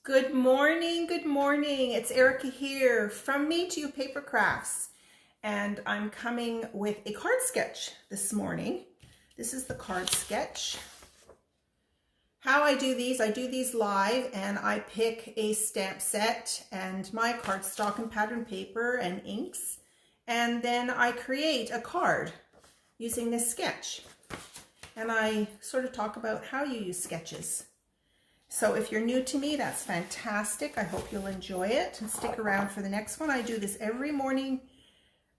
Good morning, good morning. It's Erica here from Me to You Paper Crafts, and I'm coming with a card sketch this morning. This is the card sketch. How I do these live, and I pick a stamp set and my cardstock and pattern paper and inks, and then I create a card using this sketch. And I sort of talk about how you use sketches. So if you're new to me, that's fantastic. I hope you'll enjoy it and stick around for the next one. I do this every morning,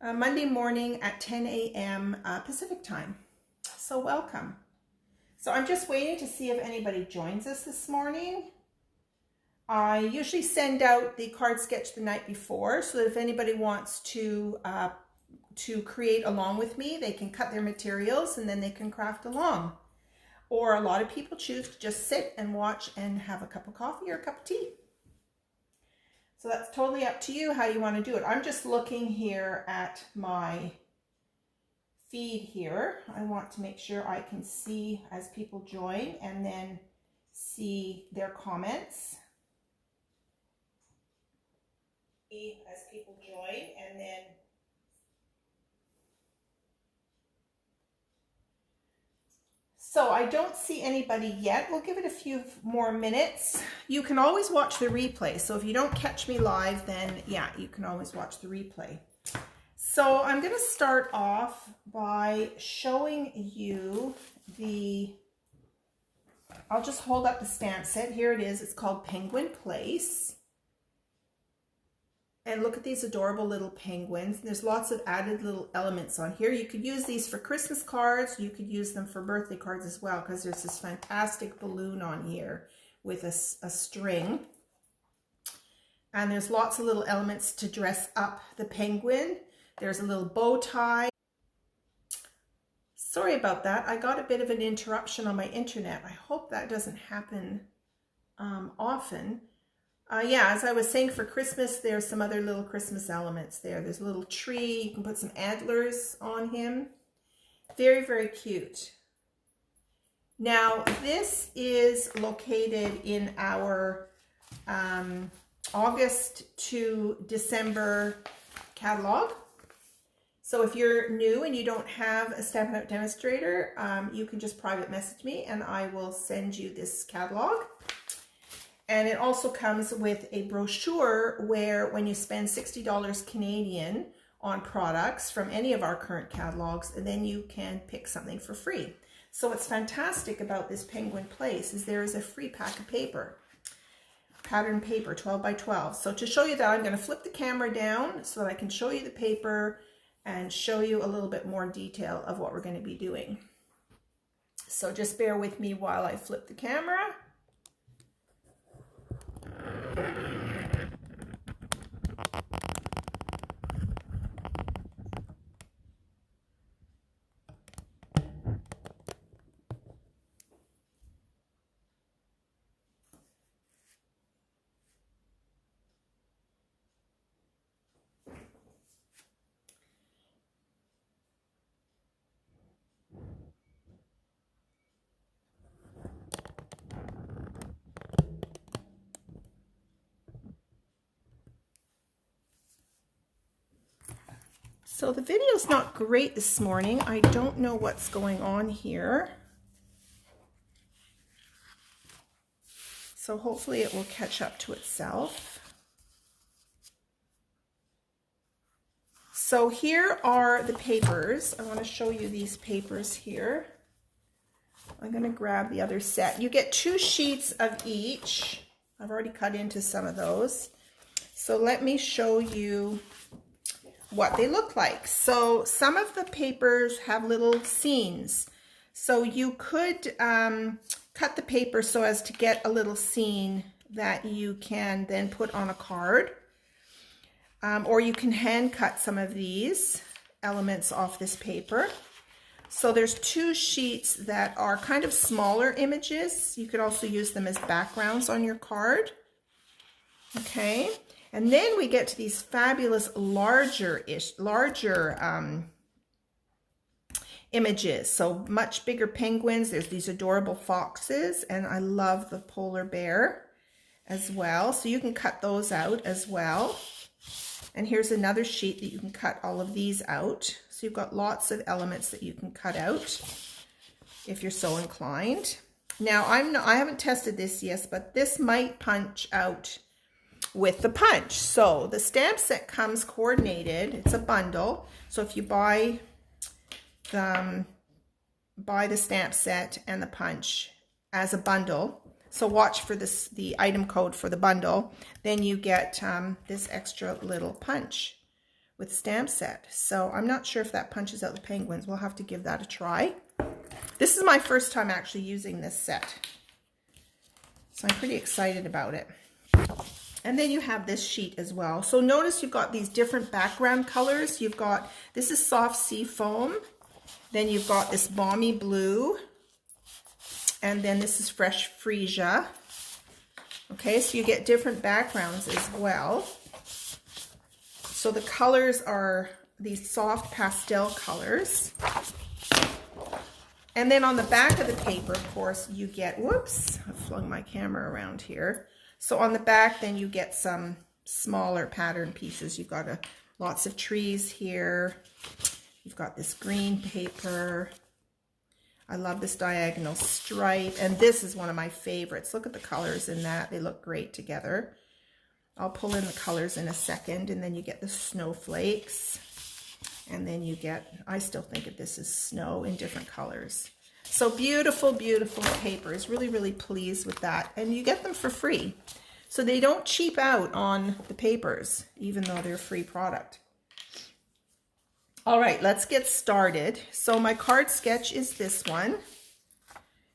Monday morning at 10 a.m. Pacific time. So welcome. So I'm just waiting to see if anybody joins us this morning. I usually send out the card sketch the night before so that if anybody wants to create along with me, they can cut their materials and then they can craft along. Or a lot of people choose to just sit and watch and have a cup of coffee or a cup of tea. So that's totally up to you how you want to do it. I'm just looking here at my feed here. I want to make sure I can see as people join and then see their comments. As people join and then so I don't see anybody yet. We'll give it a few more minutes. You can always watch the replay. So if you don't catch me live, then yeah, you can always watch the replay. So I'm going to start off by showing you I'll just hold up the stamp set. Here it is. It's called Penguin Place. And look at these adorable little penguins. There's lots of added little elements on here. You could use these for Christmas cards. You could use them for birthday cards as well, because there's this fantastic balloon on here with a string. And there's lots of little elements to dress up the penguin. There's a little bow tie. Sorry about that. I got a bit of an interruption on my internet. I hope that doesn't happen often. Yeah, as I was saying, for Christmas, there's some other little Christmas elements there. There's a little tree. You can put some antlers on him. Very, very cute. Now, this is located in our August to December catalog. So if you're new and you don't have a Stampin' Up! Demonstrator, you can just private message me and I will send you this catalog. And it also comes with a brochure where when you spend $60 Canadian on products from any of our current catalogs, then you can pick something for free. So what's fantastic about this Penguin Place is there is a free pack of paper, pattern paper, 12 by 12. So to show you that, I'm going to flip the camera down so that I can show you the paper and show you a little bit more detail of what we're going to be doing. So just bear with me while I flip the camera. So the video's not great this morning. I don't know what's going on here. So hopefully it will catch up to itself. So here are the papers. I want to show you these papers here. I'm going to grab the other set. You get 2 sheets of each. I've already cut into some of those. So let me show you what they look like. So some of the papers have little scenes. So you could cut the paper so as to get a little scene that you can then put on a card. Or you can hand cut some of these elements off this paper. So there's 2 sheets that are kind of smaller images. You could also use them as backgrounds on your card. Okay. And then we get to these fabulous larger images. So much bigger penguins. There's these adorable foxes, and I love the polar bear. as well. So you can cut those out as well. And here's another sheet that you can cut all of these out. So you've got lots of elements that you can cut out if you're so inclined. Now I haven't tested this yet, but this might punch out with the punch. So the stamp set comes coordinated. It's a bundle. So if you buy the stamp set and the punch as a bundle, so watch for this, the item code for the bundle, then you get this extra little punch with stamp set. So I'm not sure if that punches out the penguins. We'll have to give that a try. This is my first time actually using this set, so I'm pretty excited about it. And then you have this sheet as well. So notice you've got these different background colors. You've got, this is soft sea foam. Then you've got this balmy blue. And then this is fresh freesia. Okay, so you get different backgrounds as well. So the colors are these soft pastel colors. And then on the back of the paper, of course, you get, whoops, I flung my camera around here. So on the back, then you get some smaller pattern pieces. You've got lots of trees here. You've got this green paper. I love this diagonal stripe. And this is one of my favorites. Look at the colors in that. They look great together. I'll pull in the colors in a second. And then you get the snowflakes. And then you get, I still think of this as snow in different colors. So beautiful, beautiful papers. Really, really pleased with that. And you get them for free. So they don't cheap out on the papers, even though they're free product. All right, let's get started. So my card sketch is this one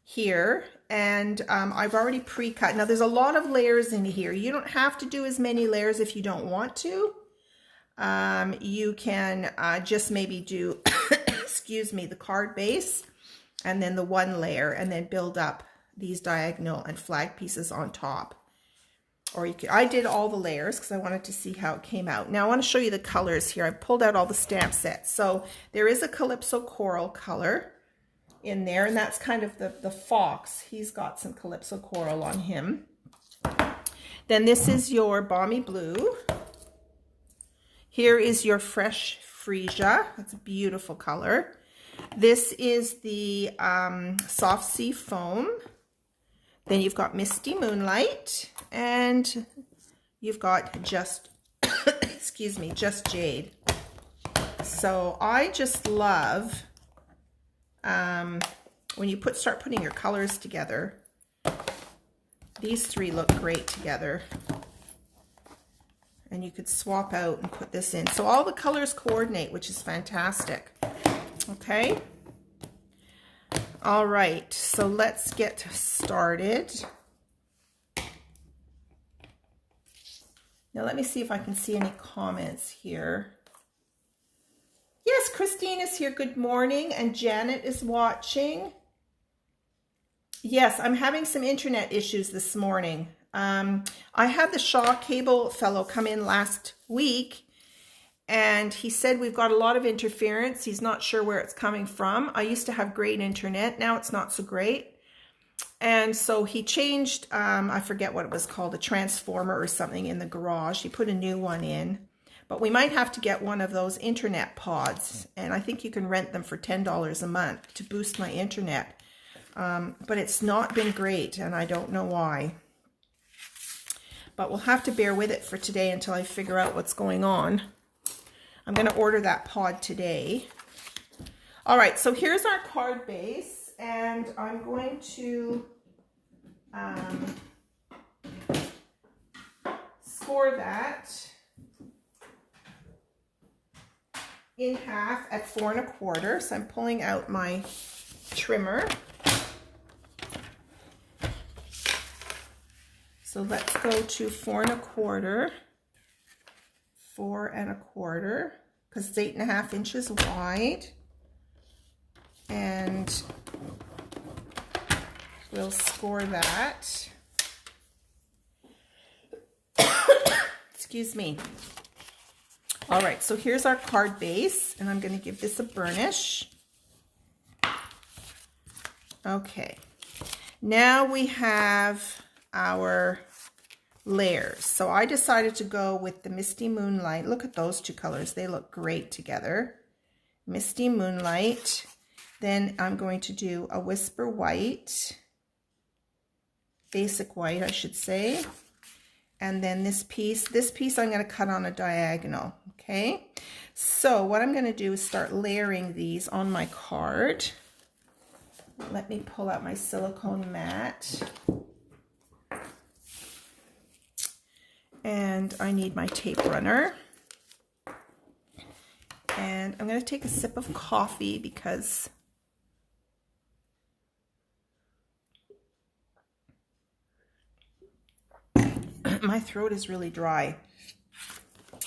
here. And I've already pre-cut. Now there's a lot of layers in here. You don't have to do as many layers if you don't want to. You can just maybe do, excuse me, the card base and then the one layer and then build up these diagonal and flag pieces on top. Or you could, I did all the layers because I wanted to see how it came out. Now I want to show you the colors here. I pulled out all the stamp sets. So there is a Calypso Coral color in there, and that's kind of the fox. He's got some Calypso Coral on him. Then this is your Balmy Blue. Here is your Fresh Freesia. That's a beautiful color. This is the Soft Sea Foam. Then you've got Misty Moonlight. And you've got just, excuse me, Just Jade. So I just love when you start putting your colors together. These three look great together. And you could swap out and put this in. So all the colors coordinate, which is fantastic. Okay. All right, so let's get started. Now let me see if I can see any comments here. Yes, Christine is here. Good morning. And Janet is watching. Yes, I'm having some internet issues this morning. I had the Shaw cable fellow come in last week, and he said we've got a lot of interference. He's not sure where it's coming from. I used to have great internet. Now it's not so great. And so he changed, I forget what it was called, a transformer or something in the garage. He put a new one in. But we might have to get one of those internet pods. And I think you can rent them for $10 a month to boost my internet. But it's not been great, and I don't know why. But we'll have to bear with it for today until I figure out what's going on. I'm going to order that pod today. All right, so here's our card base, and I'm going to score that in half at 4 1/4. So I'm pulling out my trimmer. So let's go to 4 1/4, 4 1/4, because it's 8.5 inches wide. And we'll score that. Excuse me. All right, so here's our card base, and I'm going to give this a burnish. Okay. Now we have our layers. So I decided to go with the Misty Moonlight. Look at those two colors. They look great together. Misty Moonlight. Then I'm going to do a Whisper White. Basic white, I should say. And then this piece I'm going to cut on a diagonal. Okay. So what I'm going to do is start layering these on my card. Let me pull out my silicone mat. And I need my tape runner. And I'm going to take a sip of coffee because my throat is really dry.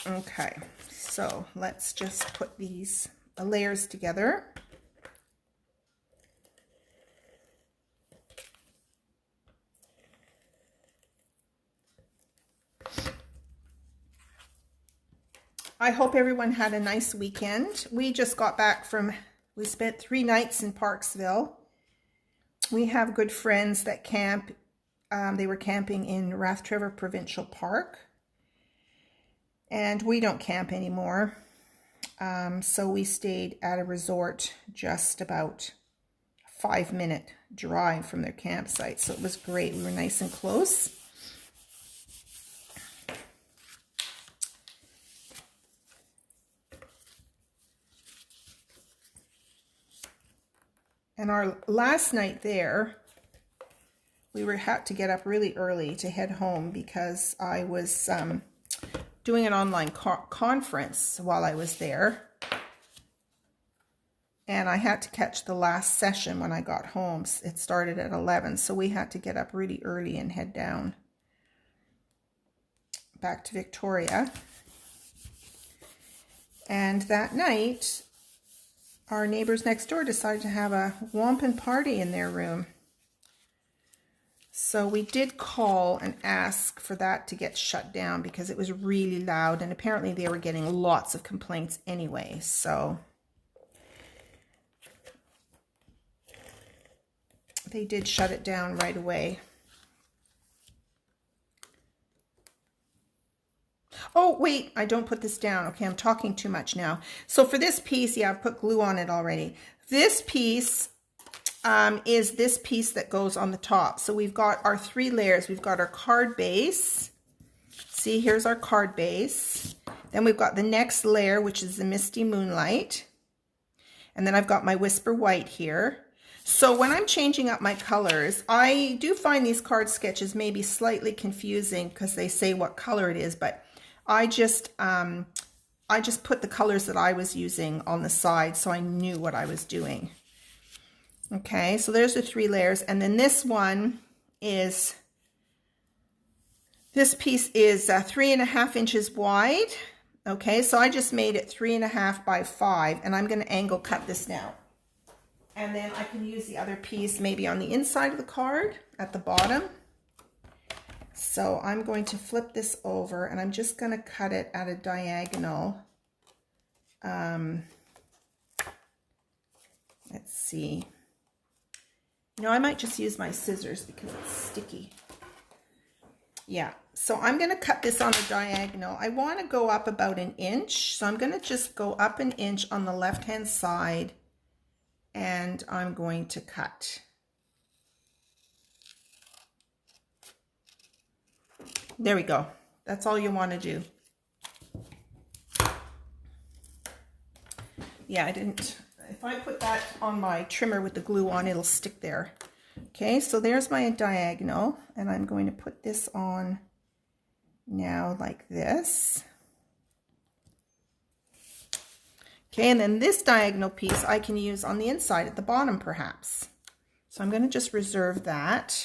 Okay, so let's just put these layers together. I hope everyone had a nice weekend. We just got back we spent 3 nights in Parksville. We have good friends that camp. They were camping in Rathtrevor Provincial Park. And we don't camp anymore. So we stayed at a resort just about a 5-minute drive from their campsite. So it was great. We were nice and close. And our last night there, we had to get up really early to head home because I was doing an online conference while I was there. And I had to catch the last session when I got home. It started at 11, so we had to get up really early and head down back to Victoria. And that night, our neighbors next door decided to have a wampum party in their room. So we did call and ask for that to get shut down because it was really loud, and apparently they were getting lots of complaints anyway. So they did shut it down right away. Oh, wait, I don't put this down. Okay, I'm talking too much now. So for this piece, yeah, I've put glue on it already. This piece is this piece that goes on the top. So we've got our 3 layers. We've got our card base. See, here's our card base. Then we've got the next layer, which is the Misty Moonlight. And then I've got my Whisper White here. So when I'm changing up my colors, I do find these card sketches maybe slightly confusing because they say what color it is, but I just put the colors that I was using on the side so I knew what I was doing. Okay, so there's the 3 layers. And then this one is, this piece is 3.5 inches wide. Okay, so I just made it 3.5 by 5, and I'm going to angle cut this now. And then I can use the other piece maybe on the inside of the card at the bottom. So I'm going to flip this over, and I'm just going to cut it at a diagonal. Let's see. You know, I might just use my scissors because it's sticky. Yeah, so I'm going to cut this on a diagonal. I want to go up about 1 inch. So I'm going to just go up 1 inch on the left-hand side, and I'm going to cut. There we go. That's all you want to do. Yeah, I didn't, if I put that on my trimmer with the glue on, it'll stick there. Okay, so there's my diagonal, and I'm going to put this on now like this. Okay, and then this diagonal piece I can use on the inside at the bottom perhaps. So I'm going to just reserve that.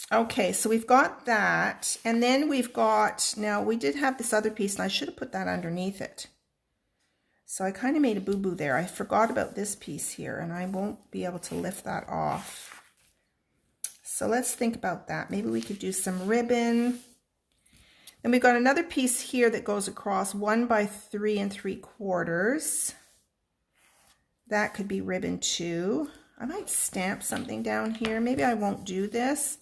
Okay, so we've got that, and then we've got, now we did have this other piece, and I should have put that underneath it. So I kind of made a boo-boo there. I forgot about this piece here, and I won't be able to lift that off. So let's think about that. Maybe we could do some ribbon. Then we've got another piece here that goes across 1 by 3 3/4. That could be ribbon too. I might stamp something down here. Maybe I won't do this.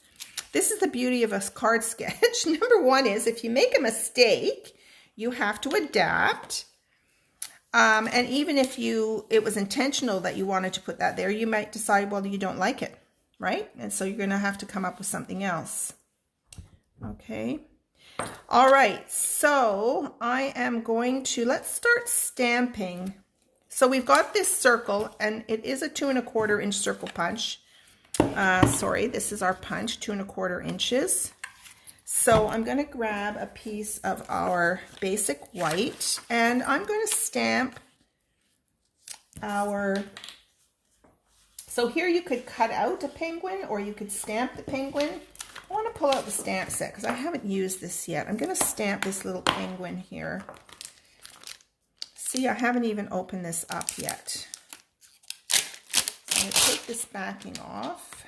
This is the beauty of a card sketch. Number one is if you make a mistake, you have to adapt. And even if it was intentional that you wanted to put that there, you might decide, well, you don't like it, right? And so you're going to have to come up with something else. Okay. All right. So I am going to, let's start stamping. So we've got this circle, and it is a 2 1/4 inch circle punch. Sorry, this is our punch, 2 1/4 inches. So I'm going to grab a piece of our basic white, and I'm going to stamp so here you could cut out a penguin or you could stamp the penguin. I want to pull out the stamp set because I haven't used this yet. I'm going to stamp this little penguin here. See, I haven't even opened this up yet. So I'm going to take this backing off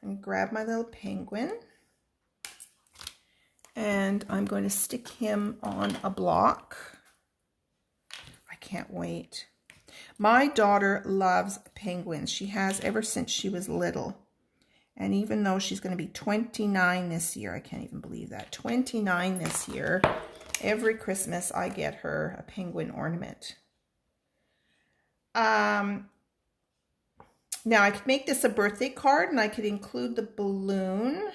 and grab my little penguin. And I'm going to stick him on a block. I can't wait. My daughter loves penguins. She has ever since she was little. And even though she's going to be 29 this year, I can't even believe that, 29 this year, every Christmas I get her a penguin ornament. Now I could make this a birthday card and I could include the balloon.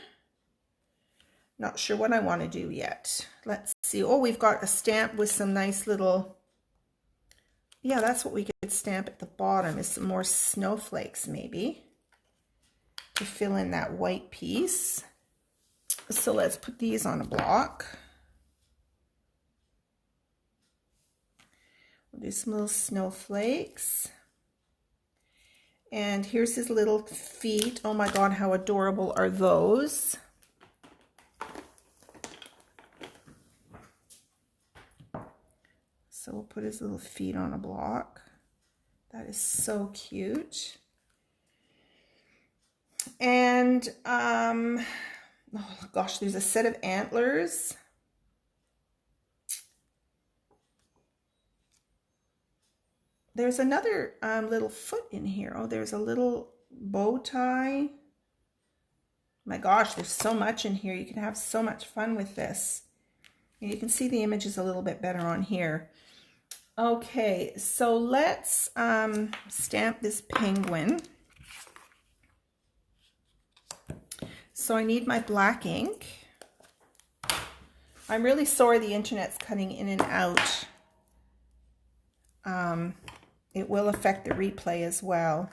Not sure what I want to do yet. Let's see. Oh, we've got a stamp with some nice little, yeah, that's what we could stamp at the bottom, is some more snowflakes maybe to fill in that white piece. So let's put these on a block. We'll do some little snowflakes. And here's his little feet. Oh my God, how adorable are those? So we'll put his little feet on a block. That is so cute. And, oh gosh, there's a set of antlers. There's another little foot in here. Oh, there's a little bow tie. My gosh, there's so much in here. You can have so much fun with this. You can see the images a little bit better on here. Okay, so let's stamp this penguin. So I need my black ink. I'm really sorry the internet's cutting in and out. It will affect the replay as well.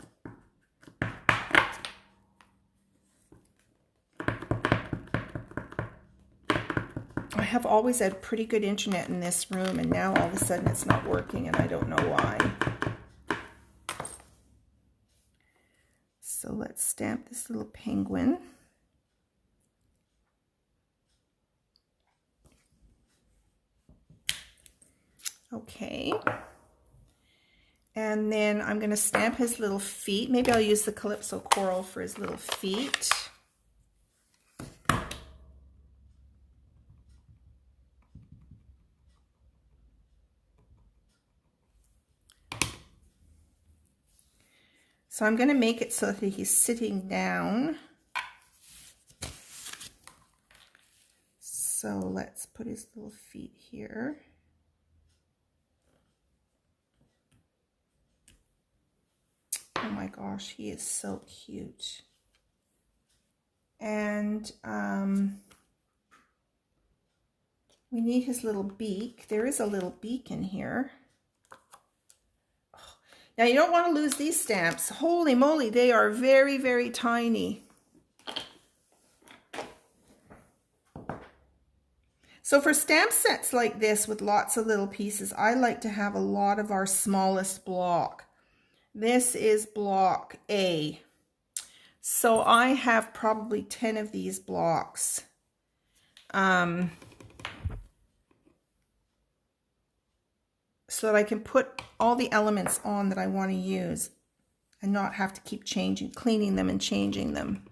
I have always had pretty good internet in this room, and now all of a sudden it's not working, and I don't know why. So let's stamp this little penguin. Okay. And then I'm going to stamp his little feet. Maybe I'll use the Calypso Coral for his little feet. So I'm going to make it so that he's sitting down. So let's put his little feet here. Oh my gosh, he is so cute. And we need his little beak. There is a little beak in here. Now you don't want to lose these stamps. Holy moly, they are very, very tiny. So for stamp sets like this with lots of little pieces, I like to have a lot of our smallest block. This is block A. So I have probably 10 of these blocks. So that I can put all the elements on that I want to use and not have to keep cleaning them and changing them.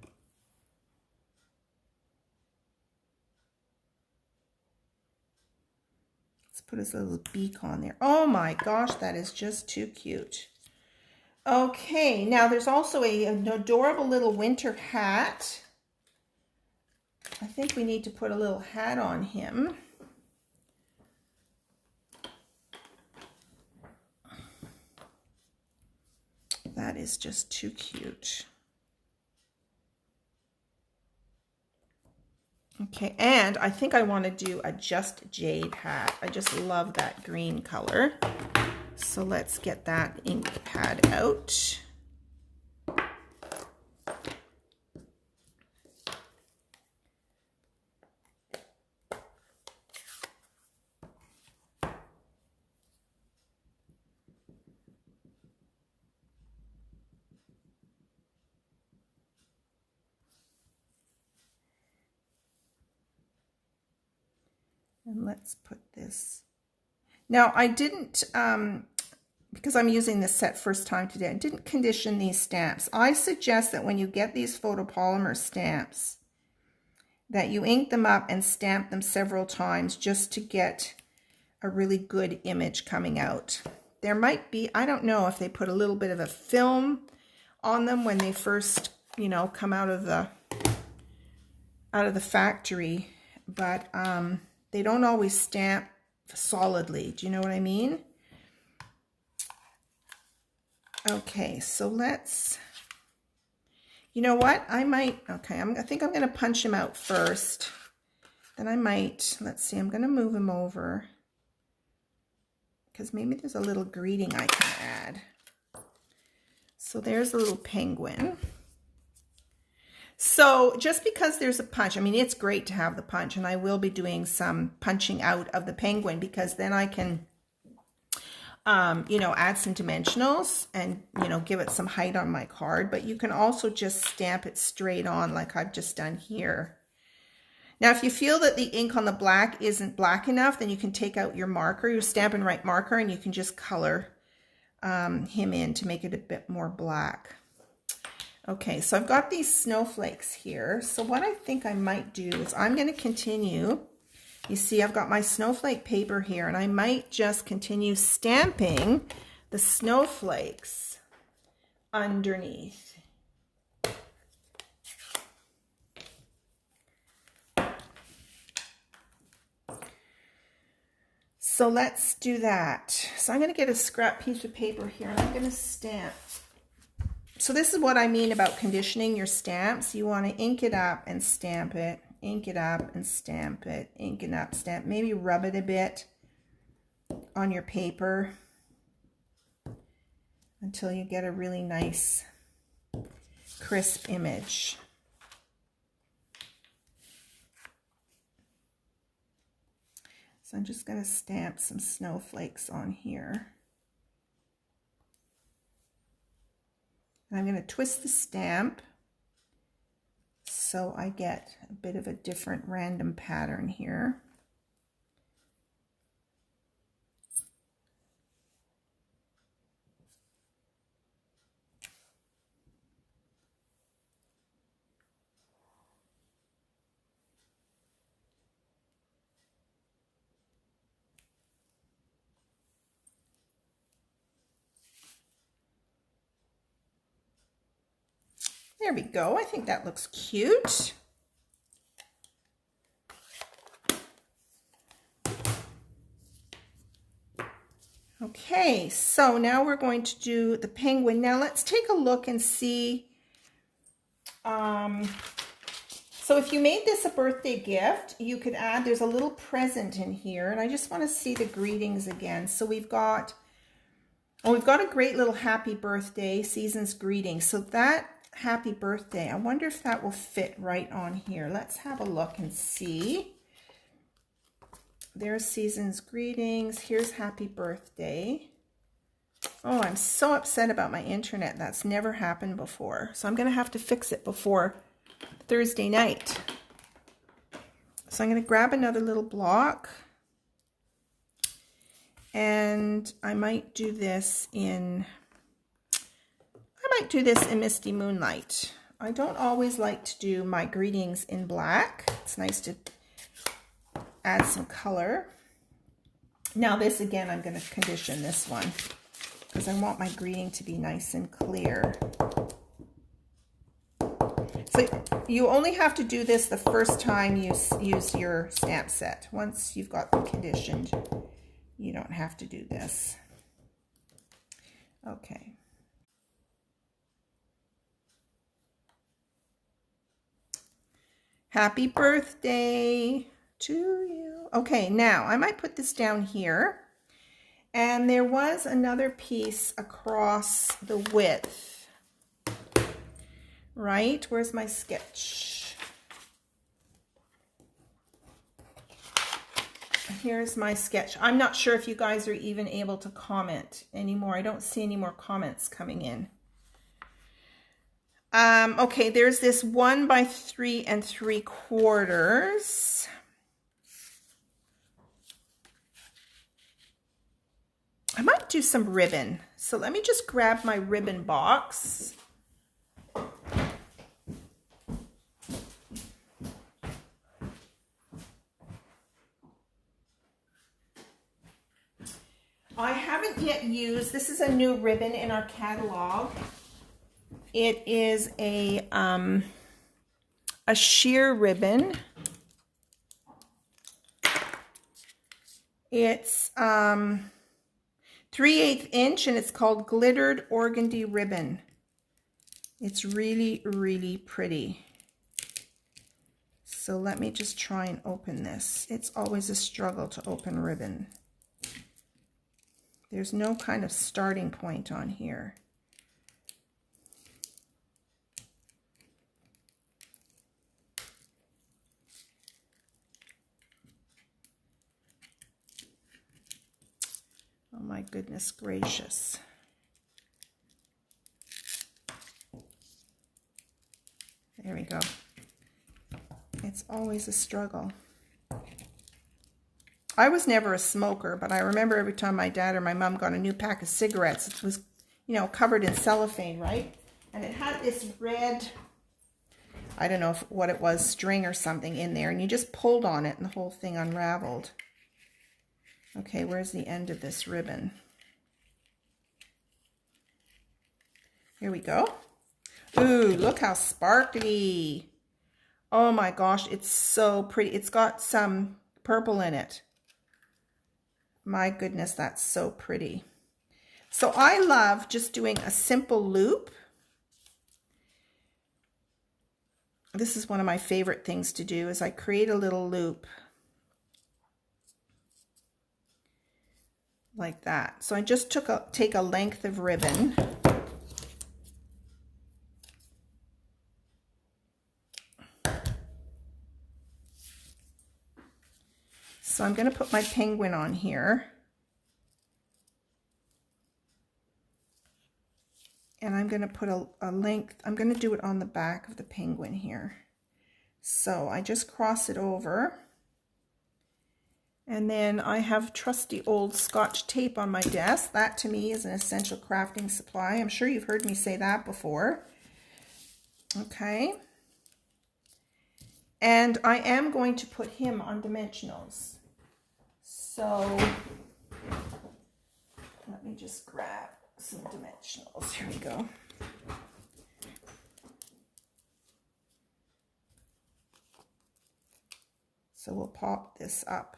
Let's put his little beak on there. Oh my gosh, that is just too cute. Okay, now there's also an adorable little winter hat. I think we need to put a little hat on him. That is just too cute. Okay, and I think I want to do a Just Jade hat. I just love that green color. So let's get that ink pad out. And let's put this. Now I didn't, because I'm using this set first time today, I didn't condition these stamps. I suggest that when you get these photopolymer stamps, that you ink them up and stamp them several times just to get a really good image coming out. There might be, I don't know if they put a little bit of a film on them when they first, you know, come out of the factory, but they don't always stamp solidly. Do you know what I mean? Okay, so let's, you know what? I might, okay, I think I'm going to punch him out first. Then I might, let's see, I'm going to move him over because maybe there's a little greeting I can add. So there's a little penguin. So just because there's a punch, I mean, it's great to have the punch, and I will be doing some punching out of the penguin because then I can, you know, add some dimensionals and, you know, give it some height on my card. But you can also just stamp it straight on like I've just done here. Now, if you feel that the ink on the black isn't black enough, then you can take out your marker, your Stamp and Write marker, and you can just color him in to make it a bit more black. Okay, so I've got these snowflakes here. So what I think I might do is I'm going to continue. You see, I've got my snowflake paper here, and I might just continue stamping the snowflakes underneath. So let's do that. So I'm going to get a scrap piece of paper here, and I'm going to stamp. So this is what I mean about conditioning your stamps. You want to ink it up and stamp it, ink it up and stamp it, ink it up, stamp. Maybe rub it a bit on your paper until you get a really nice, crisp image. So I'm just going to stamp some snowflakes on here. And I'm going to twist the stamp so I get a bit of a different random pattern here. There we go. I think that looks cute. Okay, so now we're going to do the penguin. Now let's take a look and see. So if you made this a birthday gift, you could add, there's a little present in here, and I just want to see the greetings again. So we've got a great little happy birthday, Season's greetings. So that happy birthday, I wonder if that will fit right on here. Let's have a look and see. There's Season's greetings. Here's happy birthday. Oh, I'm so upset about my internet. That's never happened before. So I'm going to have to fix it before Thursday night. So I'm going to grab another little block. And I might do this in Misty Moonlight. I don't always like to do my greetings in black. It's nice to add some color. Now this, again, I'm going to condition this one. because I want my greeting to be nice and clear. So you only have to do this the first time you use your stamp set. Once you've got them conditioned, you don't have to do this. Okay. Happy birthday to you. Okay, now I might put this down here. And there was another piece across the width. Right? Where's my sketch? Here's my sketch. I'm not sure if you guys are even able to comment anymore. I don't see any more comments coming in. Okay, there's this 1 by 3 3/4. I might do some ribbon. So let me just grab my ribbon box. I haven't yet used, this is a new ribbon in our catalog. It is a sheer ribbon. It's 3/8 inch and it's called Glittered Organdy Ribbon. It's really, really pretty. So let me just try and open this. It's always a struggle to open ribbon. There's no kind of starting point on here. Oh my goodness gracious. There we go. It's always a struggle. I was never a smoker, but I remember every time my dad or my mom got a new pack of cigarettes, it was, you know, covered in cellophane, right? And it had this red, I don't know what it was, string or something in there, and you just pulled on it and the whole thing unraveled. Okay, where's the end of this ribbon? Here we go. Ooh, look how sparkly. Oh my gosh, it's so pretty. It's got some purple in it. My goodness, that's so pretty. So I love just doing a simple loop. This is one of my favorite things to do, is I create a little loop like that. So I just take a length of ribbon. So I'm going to put my penguin on here. And I'm going to put a length, I'm going to do it on the back of the penguin here. So I just cross it over. And then I have trusty old Scotch tape on my desk. That to me is an essential crafting supply. I'm sure you've heard me say that before. Okay. And I am going to put him on dimensionals. So let me just grab some dimensionals. Here we go. So we'll pop this up.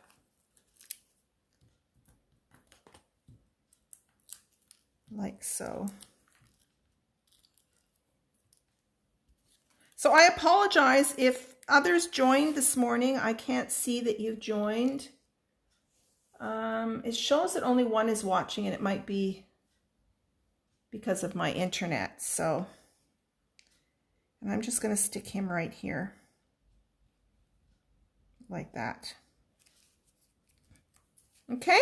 Like so. So I apologize if others joined this morning. I can't see that you've joined. It shows that only one is watching, and it might be because of my internet. So, and I'm just going to stick him right here like that. Okay.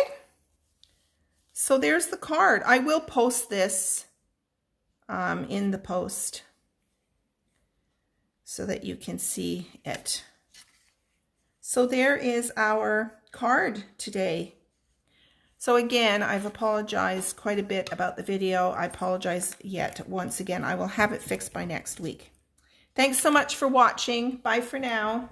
So there's the card. I will post this in the post so that you can see it. So there is our card today. So again, I've apologized quite a bit about the video. I apologize yet once again. I will have it fixed by next week. Thanks so much for watching. Bye for now.